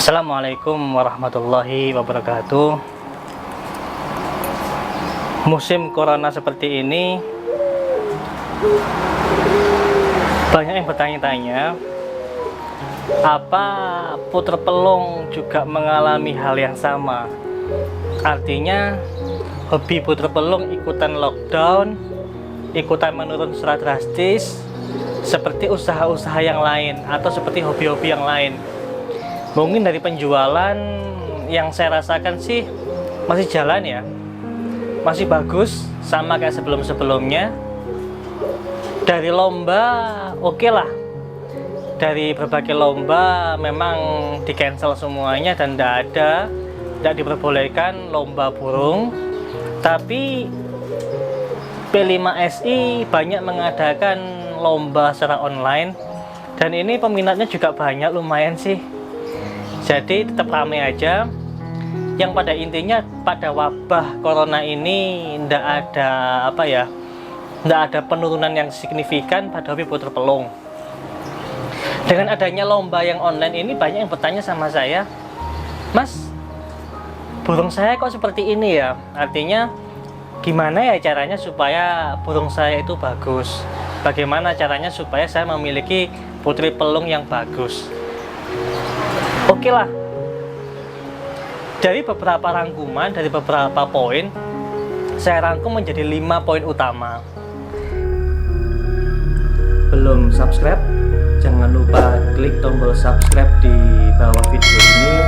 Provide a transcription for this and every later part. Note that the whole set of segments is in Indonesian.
Assalamualaikum warahmatullahi wabarakatuh. Musim corona seperti ini, banyak yang bertanya-tanya, apa puter pelung juga mengalami hal yang sama? Artinya, hobi puter pelung ikutan lockdown, ikutan menurun secara drastis, seperti usaha-usaha yang lain atau seperti hobi-hobi yang lain. Mungkin dari penjualan yang saya rasakan sih masih jalan ya, masih bagus sama kayak sebelum-sebelumnya. Dari lomba oke lah, dari berbagai lomba memang di cancel semuanya dan tidak diperbolehkan lomba burung. Tapi P5SI banyak mengadakan lomba secara online dan ini peminatnya juga banyak, lumayan sih. Jadi tetap ramai aja. Yang pada intinya pada wabah corona ini tidak ada penurunan yang signifikan pada hobi puter pelung. Dengan adanya lomba yang online ini, banyak yang bertanya sama saya, Mas, burung saya kok seperti ini ya? Artinya gimana ya caranya supaya burung saya itu bagus? Bagaimana caranya supaya saya memiliki putri pelung yang bagus? Oke lah, dari beberapa rangkuman, dari beberapa poin, saya rangkum menjadi 5 poin utama. Belum subscribe? Jangan lupa klik tombol subscribe di bawah video ini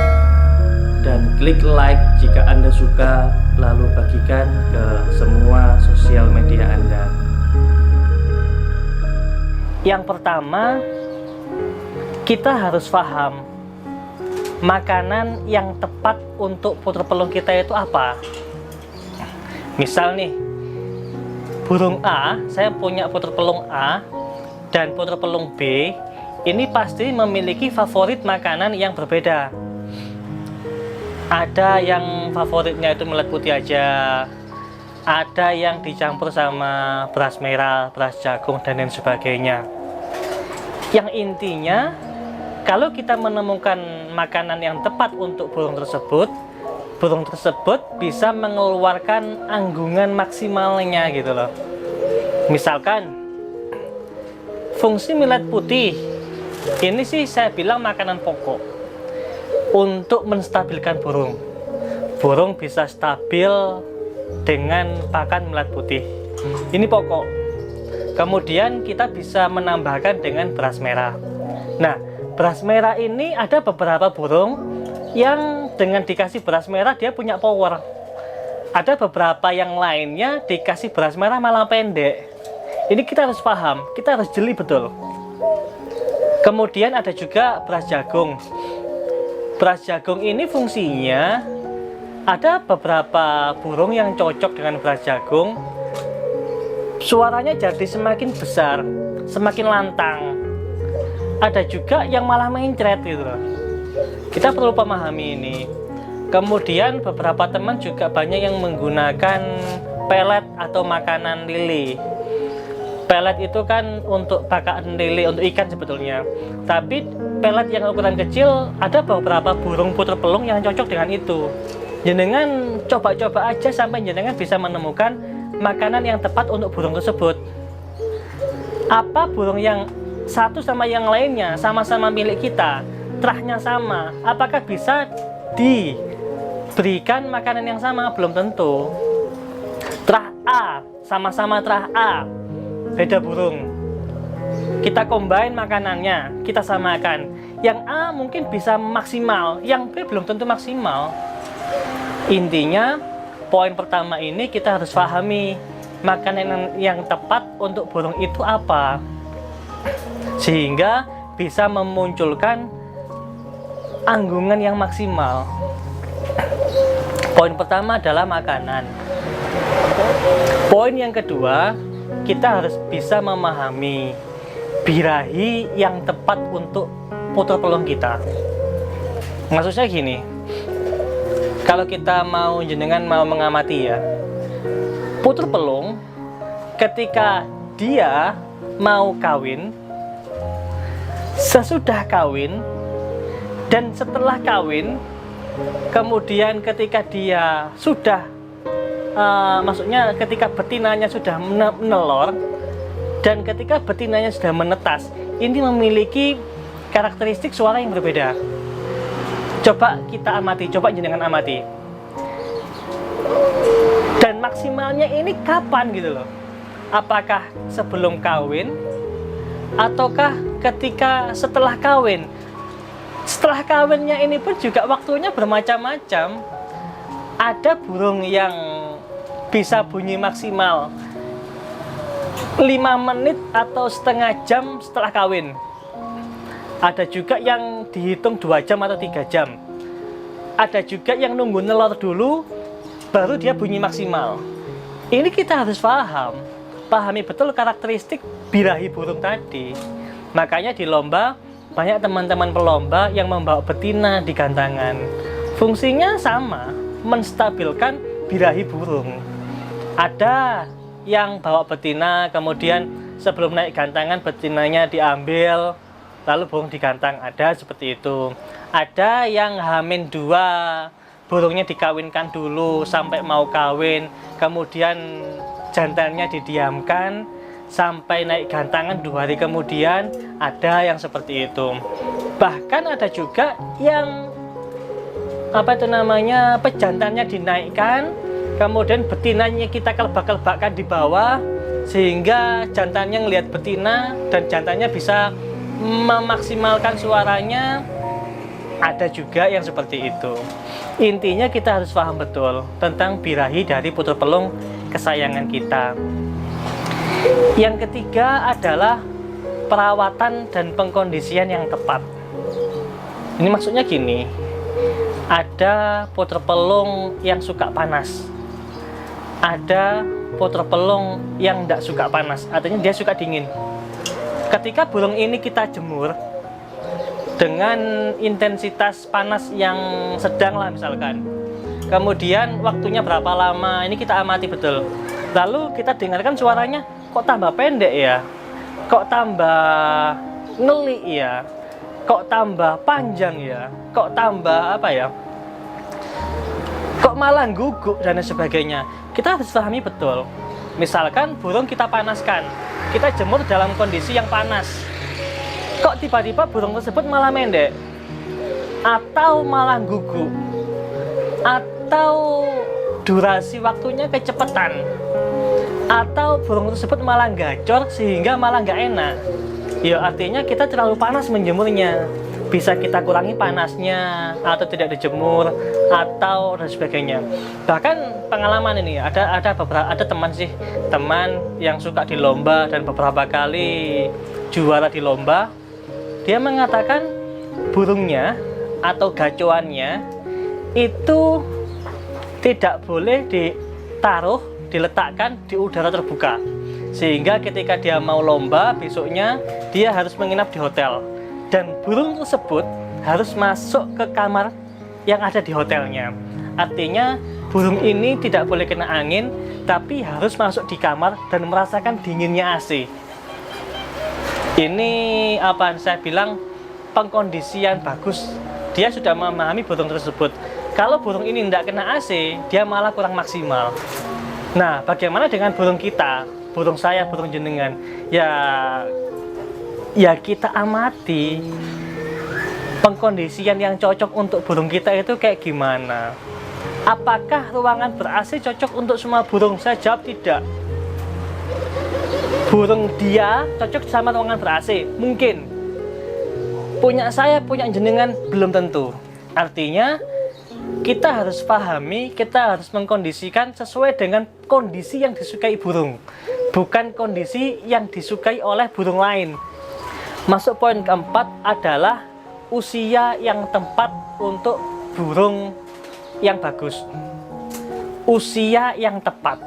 dan klik like jika Anda suka, lalu bagikan ke semua sosial media Anda. Yang pertama, kita harus paham makanan yang tepat untuk puter pelung kita itu apa. Misal nih, burung A, saya punya puter pelung A dan puter pelung B, ini pasti memiliki favorit makanan yang berbeda. Ada yang favoritnya itu millet putih aja, ada yang dicampur sama beras merah, beras jagung, dan lain sebagainya. Yang intinya, kalau kita menemukan makanan yang tepat untuk burung tersebut bisa mengeluarkan anggungan maksimalnya gitu loh. Misalkan fungsi millet putih ini sih saya bilang makanan pokok untuk menstabilkan burung. Burung bisa stabil dengan pakan millet putih. Ini pokok. Kemudian kita bisa menambahkan dengan beras merah. Nah, beras merah ini ada beberapa burung yang dengan dikasih beras merah dia punya power. Ada beberapa yang lainnya dikasih beras merah malah pendek. Ini kita harus paham, kita harus jeli betul. Kemudian ada juga beras jagung. Beras jagung ini fungsinya, ada beberapa burung yang cocok dengan beras jagung. Suaranya jadi semakin besar, semakin lantang. Ada juga yang malah mencret gitu loh. Kita perlu memahami ini. Kemudian beberapa teman juga banyak yang menggunakan pelet atau makanan lili. Pelet itu kan untuk pakan lili, untuk ikan sebetulnya. Tapi pelet yang ukuran kecil, ada beberapa burung puter pelung yang cocok dengan itu. Jenengan coba-coba aja sampai jenengan bisa menemukan makanan yang tepat untuk burung tersebut. Apa burung yang satu sama yang lainnya sama-sama milik kita, terahnya sama, apakah bisa diberikan makanan yang sama? Belum tentu. Terah A, sama-sama terah A, beda burung, kita combine makanannya, kita samakan. Yang A mungkin bisa maksimal, yang B belum tentu maksimal. Intinya, poin pertama ini kita harus pahami makanan yang tepat untuk burung itu apa, sehingga bisa memunculkan anggungan yang maksimal. Poin pertama adalah makanan. Poin yang kedua, kita harus bisa memahami birahi yang tepat untuk puter pelung kita. Maksudnya gini, kalau kita jenengan mau mengamati ya, puter pelung ketika dia mau kawin, sesudah kawin Dan setelah kawin, kemudian ketika dia sudah maksudnya ketika betinanya sudah menelor dan ketika betinanya sudah menetas, ini memiliki karakteristik suara yang berbeda. Coba kita amati, coba jenengan amati. Dan maksimalnya ini kapan gitu loh? Apakah sebelum kawin ataukah ketika setelah kawin? Setelah kawinnya ini pun juga waktunya bermacam-macam. Ada burung yang bisa bunyi maksimal 5 menit atau setengah jam setelah kawin. Ada juga yang dihitung 2 jam atau 3 jam. Ada juga yang nunggu nelor dulu baru dia bunyi maksimal. Ini kita harus pahami betul karakteristik birahi burung tadi. Makanya di lomba banyak teman-teman pelomba yang membawa betina di gantangan. Fungsinya sama, menstabilkan birahi burung. Ada yang bawa betina, kemudian sebelum naik gantangan betinanya diambil, lalu burung digantang, ada seperti itu. Ada yang H-2, burungnya dikawinkan dulu sampai mau kawin, kemudian jantannya didiamkan sampai naik gantangan 2 hari kemudian, ada yang seperti itu. Bahkan ada juga yang pejantannya dinaikkan, kemudian betinanya kita kelebak-kelebakkan di bawah sehingga jantannya ngelihat betina dan jantannya bisa memaksimalkan suaranya. Ada juga yang seperti itu. Intinya kita harus paham betul tentang birahi dari puter pelung kesayangan kita. Yang ketiga adalah perawatan dan pengkondisian yang tepat. Ini maksudnya gini, ada puter pelung yang suka panas, ada puter pelung yang tidak suka panas, artinya dia suka dingin. Ketika burung ini kita jemur dengan intensitas panas yang sedang lah misalkan, kemudian waktunya berapa lama, ini kita amati betul. Lalu kita dengarkan suaranya kok tambah pendek ya, kok tambah ngelik ya, kok tambah panjang ya, kok tambah kok malah guguk dan sebagainya. Kita harus pahami betul. Misalkan burung kita panaskan, kita jemur dalam kondisi yang panas, kok tiba-tiba burung tersebut malah mendek atau malah guguk atau durasi waktunya kecepatan atau burung tersebut malah gacor sehingga malah nggak enak, ya artinya kita terlalu panas menjemurnya. Bisa kita kurangi panasnya atau tidak dijemur atau dan sebagainya. Bahkan pengalaman ini ada teman yang suka di lomba dan beberapa kali juara di lomba. Dia mengatakan burungnya atau gacoannya itu tidak boleh diletakkan di udara terbuka, sehingga ketika dia mau lomba besoknya dia harus menginap di hotel. Dan burung tersebut harus masuk ke kamar yang ada di hotelnya. Artinya burung ini tidak boleh kena angin, tapi harus masuk di kamar dan merasakan dinginnya AC. Ini saya bilang pengkondisian bagus. Dia sudah memahami burung tersebut. Kalau burung ini tidak kena AC, dia malah kurang maksimal. Nah, bagaimana dengan burung kita? Burung saya, burung jenengan. Ya kita amati pengkondisian yang cocok untuk burung kita itu kayak gimana. Apakah ruangan ber-AC cocok untuk semua burung? Saya jawab tidak. Burung dia cocok sama ruangan ber-AC? Mungkin. Punya saya, punya jenengan belum tentu. Artinya kita harus pahami, kita harus mengkondisikan sesuai dengan kondisi yang disukai burung, bukan kondisi yang disukai oleh burung lain. Masuk poin keempat adalah usia yang tepat untuk burung yang bagus. Usia yang tepat.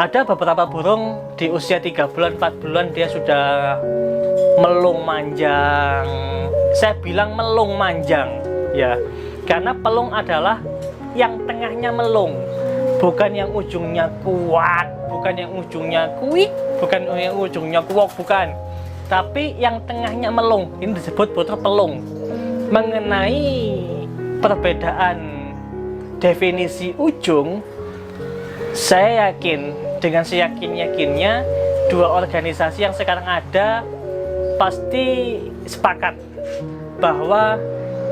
Ada beberapa burung di usia 3 bulan, 4 bulan dia sudah melung manjang. Saya bilang melung manjang ya, karena pelung adalah yang tengahnya melung, bukan yang ujungnya kuat, bukan yang ujungnya kuik, bukan yang ujungnya kuok, bukan. Tapi yang tengahnya melung, ini disebut puter pelung. mengenai perbedaan definisi ujung, saya yakin dengan seyakin-yakinnya dua organisasi yang sekarang ada pasti sepakat bahwa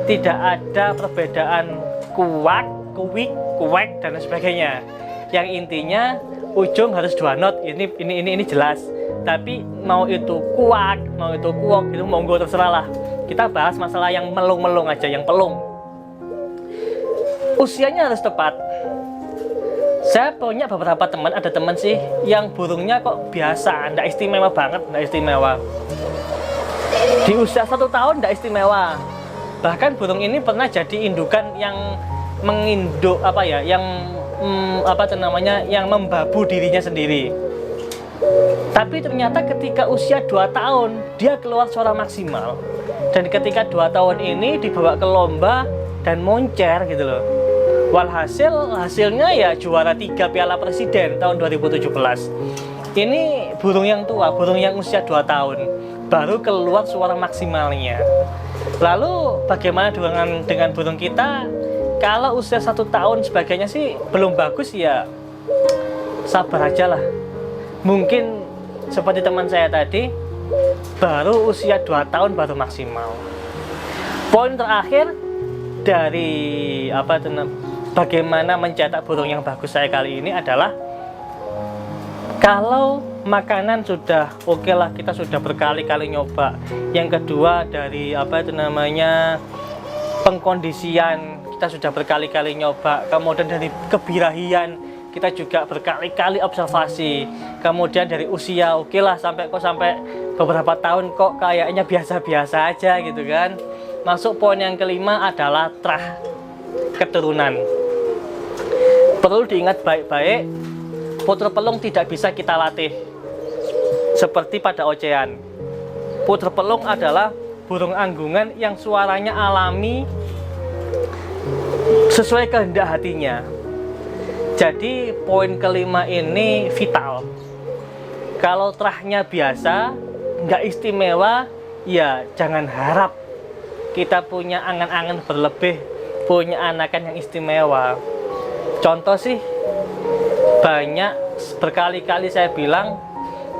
tidak ada perbedaan kuak, kuwik, kuwek dan sebagainya. Yang intinya ujung harus 2 not. Ini jelas. Tapi mau itu kuak, mau itu kuok, itu monggo terserah lah. Kita bahas masalah yang melung-melung aja, yang pelung. Usianya harus tepat. Saya punya beberapa teman, ada teman sih yang burungnya kok biasa, nggak istimewa banget, nggak istimewa. Di usia 1 tahun nggak istimewa. Bahkan burung ini pernah jadi indukan yang menginduk yang membabu dirinya sendiri. Tapi ternyata ketika usia 2 tahun dia keluar suara maksimal. Dan ketika 2 tahun ini dibawa ke lomba dan moncer gitu loh. Hasilnya ya juara 3 Piala Presiden tahun 2017. Ini burung yang tua, burung yang usia 2 tahun baru keluar suara maksimalnya. Lalu bagaimana dengan burung kita? Kalau usia 1 tahun sebagainya sih belum bagus, ya sabar aja lah. Mungkin seperti teman saya tadi, baru usia 2 tahun baru maksimal. Poin terakhir dari bagaimana mencetak burung yang bagus saya kali ini adalah, kalau makanan sudah oke lah, kita sudah berkali-kali nyoba. Yang kedua dari pengkondisian, kita sudah berkali-kali nyoba. Kemudian dari kebirahian, kita juga berkali-kali observasi. Kemudian dari usia oke lah, sampai beberapa tahun kok kayaknya biasa-biasa aja gitu kan. Masuk poin yang kelima adalah trah, keturunan. Perlu diingat baik-baik, puter pelung tidak bisa kita latih seperti pada ocehan. Puter pelung adalah burung anggungan yang suaranya alami sesuai kehendak hatinya. Jadi poin kelima ini vital. Kalau trahnya biasa, nggak istimewa, ya jangan harap kita punya angan-angan berlebih, punya anakan yang istimewa. Contoh sih, banyak berkali-kali saya bilang,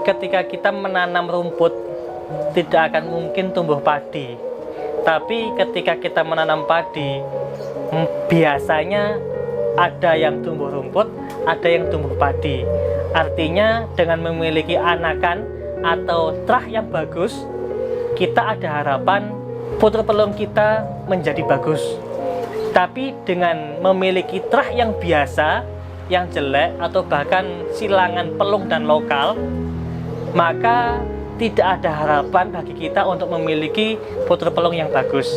ketika kita menanam rumput, tidak akan mungkin tumbuh padi. Tapi ketika kita menanam padi, biasanya ada yang tumbuh rumput, ada yang tumbuh padi. Artinya dengan memiliki anakan atau trah yang bagus, kita ada harapan puter pelung kita menjadi bagus. Tapi dengan memiliki trah yang biasa, yang jelek, atau bahkan silangan pelung dan lokal, maka tidak ada harapan bagi kita untuk memiliki puter pelung yang bagus.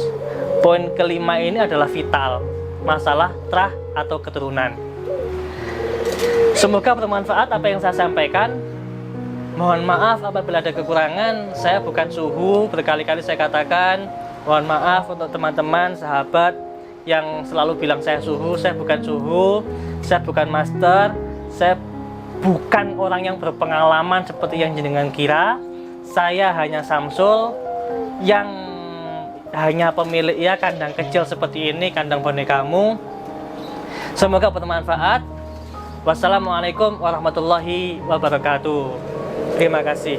Poin kelima ini adalah vital, masalah trah atau keturunan. Semoga bermanfaat apa yang saya sampaikan. Mohon maaf apabila ada kekurangan. Saya bukan suhu, berkali-kali saya katakan. Mohon maaf untuk teman-teman, sahabat yang selalu bilang saya suhu. Saya bukan suhu, saya bukan master, saya bukan orang yang berpengalaman seperti yang jenengan kira. Saya hanya Samsul yang hanya pemilik kandang kecil seperti ini, kandang bonekamu. Semoga bermanfaat. Wassalamualaikum warahmatullahi wabarakatuh. Terima kasih.